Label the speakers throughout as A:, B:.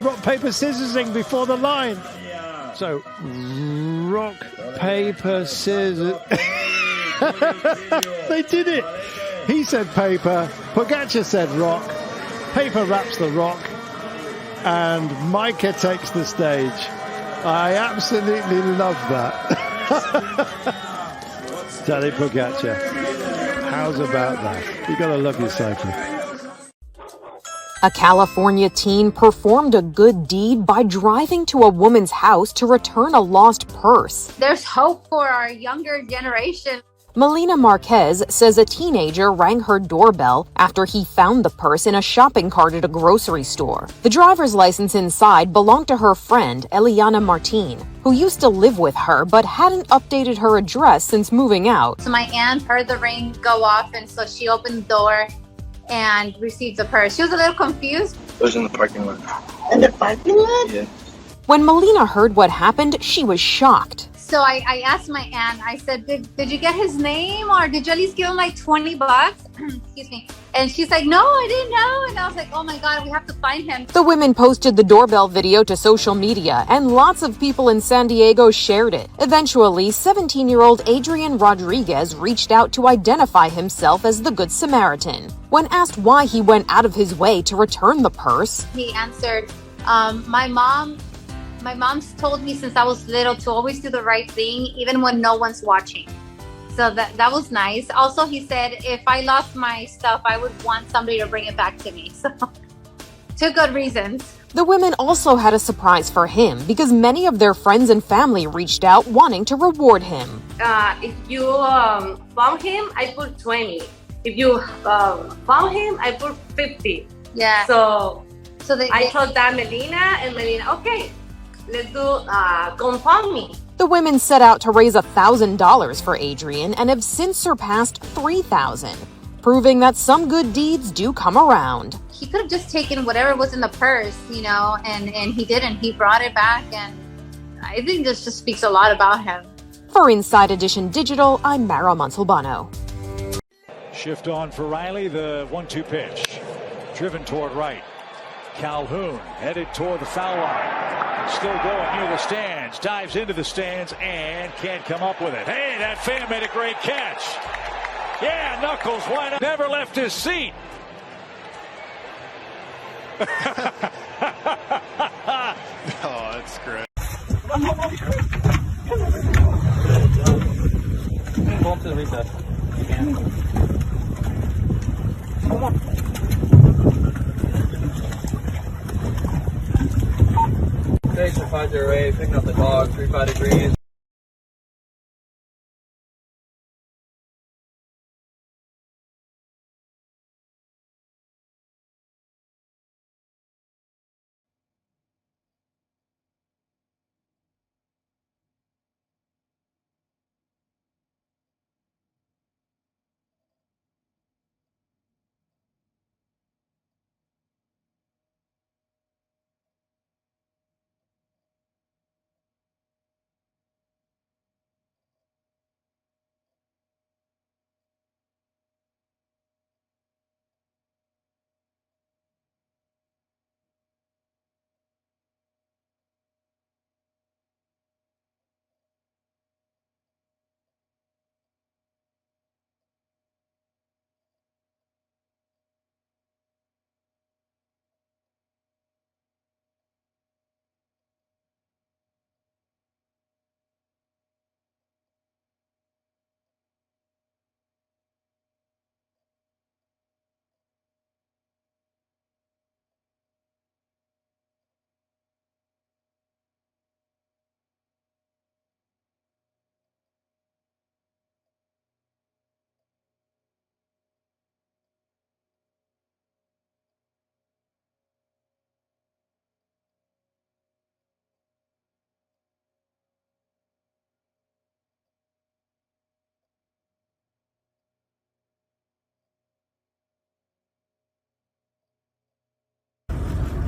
A: Rock, paper, scissorsing before the line. So, rock, paper, scissors. They did it. He said paper. Pogačar said rock. Paper wraps the rock. And Micah takes the stage. I absolutely love that. Tadej Pogačar. How's about that? You gotta love your cycling.
B: A California teen performed a good deed by driving to a woman's house to return a lost purse.
C: There's hope for our younger generation.
B: Melina Marquez says a teenager rang her doorbell after he found the purse in a shopping cart at a grocery store. The driver's license inside belonged to her friend, Eliana Martin, who used to live with her but hadn't updated her address since moving out.
C: So my aunt heard the ring go off, and so she opened the door and received the purse. She was a little confused.
D: It was in the parking lot.
E: In the parking lot?
D: Yeah.
B: When Melina heard what happened, she was shocked.
C: So I asked my aunt, I said, did you get his name, or did you at least give him like $20? Excuse me. And she's like, no, I didn't know. And I was like, oh my God, we have to find him.
B: The women posted the doorbell video to social media, and lots of people in San Diego shared it. Eventually, 17-year-old Adrian Rodriguez reached out to identify himself as the Good Samaritan. When asked why he went out of his way to return the purse,
C: he answered, my mom's told me since I was little to always do the right thing, even when no one's watching. So that was nice. Also, he said, if I lost my stuff, I would want somebody to bring it back to me. So, two good reasons.
B: The women also had a surprise for him because many of their friends and family reached out wanting to reward him.
E: If you found him, I put 20. If you found him, I put 50.
C: Yeah.
E: So I told that Melina, okay, let's do GoFundMe.
B: The women set out to raise $1,000 for Adrian and have since surpassed $3,000, proving that some good deeds do come around.
C: He could have just taken whatever was in the purse, and he didn't. He brought it back, and I think this just speaks a lot about him.
B: For Inside Edition Digital, I'm Mara Montalbano.
F: Shift on for Riley, the 1-2 pitch. Driven toward right. Calhoun headed toward the foul line. Still going near the stands. Dives into the stands and can't come up with it. Hey, that fan made a great catch. Yeah, Knuckles, why not? Never left his seat.
D: Oh, that's great.
G: Go up to the recess. Come on. Station 508, picking up the dog, 35 degrees.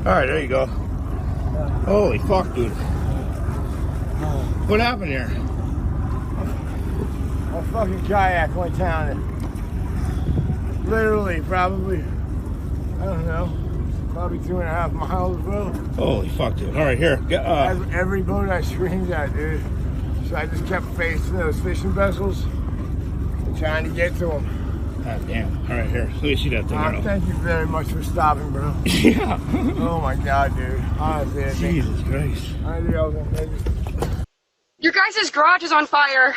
H: right, there you go. Holy fuck, dude. What happened here?
I: A fucking kayak went down it. Literally, probably, I don't know, probably 2.5 miles, bro.
H: Holy fuck, dude. All right, here.
I: Every boat I screamed at, dude. So I just kept facing those fishing vessels and trying to get to them.
H: God damn. All right, here. Let me see that thing.
I: Thank you very much for stopping, bro.
H: Yeah.
I: Oh my God, dude. Honestly,
H: Jesus Christ.
I: I think I was gonna make it.
J: Your guys' garage is on fire.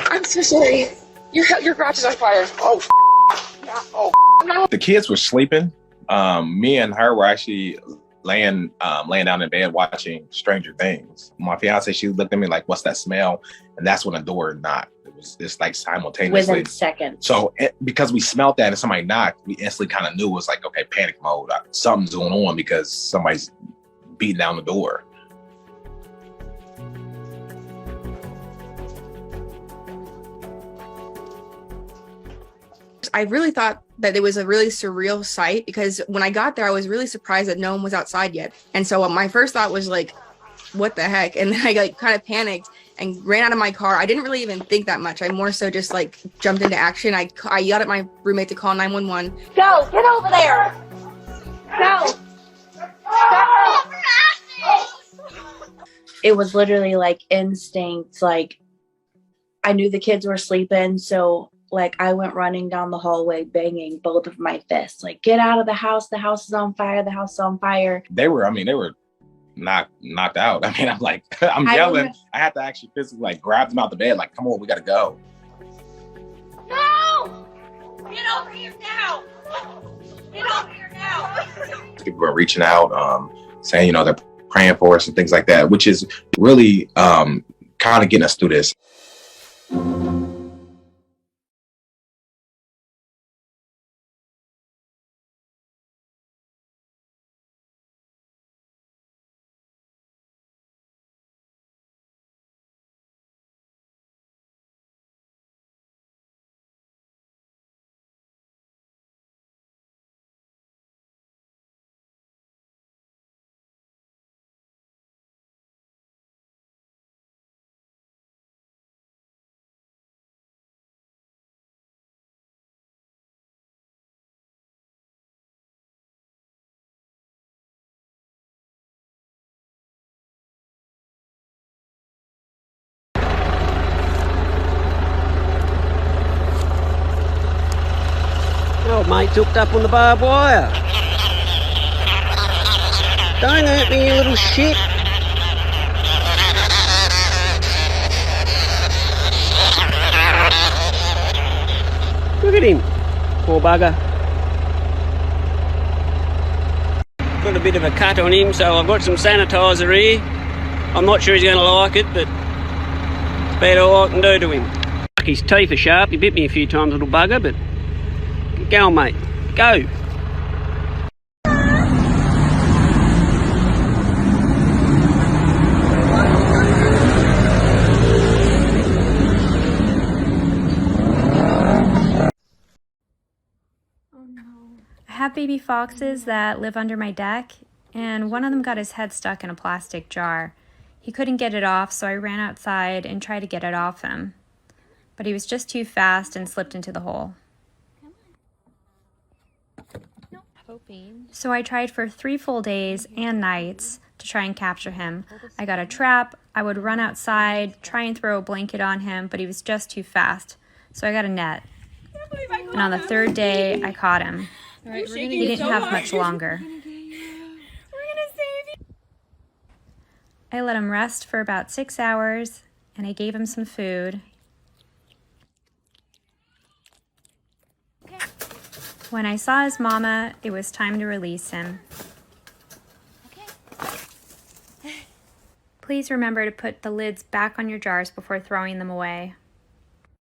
J: I'm so sorry. Your garage is on fire.
D: Oh, no. The kids were sleeping. Me and her were actually laying down in bed watching Stranger Things. My fiance, she looked at me like, "What's that smell?" And that's when the door knocked. It's like simultaneously.
K: Within seconds.
D: So because we smelled that and somebody knocked, we instantly kind of knew it was like, okay, panic mode. Something's going on because somebody's beating down the door.
J: I really thought that it was a really surreal sight because when I got there, I was really surprised that no one was outside yet. And so my first thought was like, what the heck? And then I like kind of panicked and ran out of my car. I didn't really even think that much. I more so just like jumped into action. I yelled at my roommate to call 911.
E: Go, get over there. Go.
K: It was literally like instinct. Like I knew the kids were sleeping, so like I went running down the hallway banging both of my fists, like, get out of the house is on fire, the house is on fire.
D: They were knocked out. I mean, I'm yelling. I had to actually physically like grab them out the bed, like, come on, we gotta go.
E: No! Get over here now! Get over here now!
D: People were reaching out, saying, they're praying for us and things like that, which is really kind of getting us through this.
L: Old mate's hooked up on the barbed wire. Don't hurt me, you little shit. Look at him, poor bugger. Got a bit of a cut on him, so I've got some sanitizer here. I'm not sure he's going to like it, but it's about all I can do to him. His teeth are sharp. He bit me a few times, little bugger, but go on, mate. Go.
M: I have baby foxes that live under my deck, and one of them got his head stuck in a plastic jar. He couldn't get it off, so I ran outside and tried to get it off him. But he was just too fast and slipped into the hole. So I tried for 3 full days and nights to try and capture him. I got a trap, I would run outside, try and throw a blanket on him, but he was just too fast. So I got a net. And on the 3rd day, I caught him. He didn't have much longer. I let him rest for about 6 hours, and I gave him some food. When I saw his mama, it was time to release him. Please remember to put the lids back on your jars before throwing them away.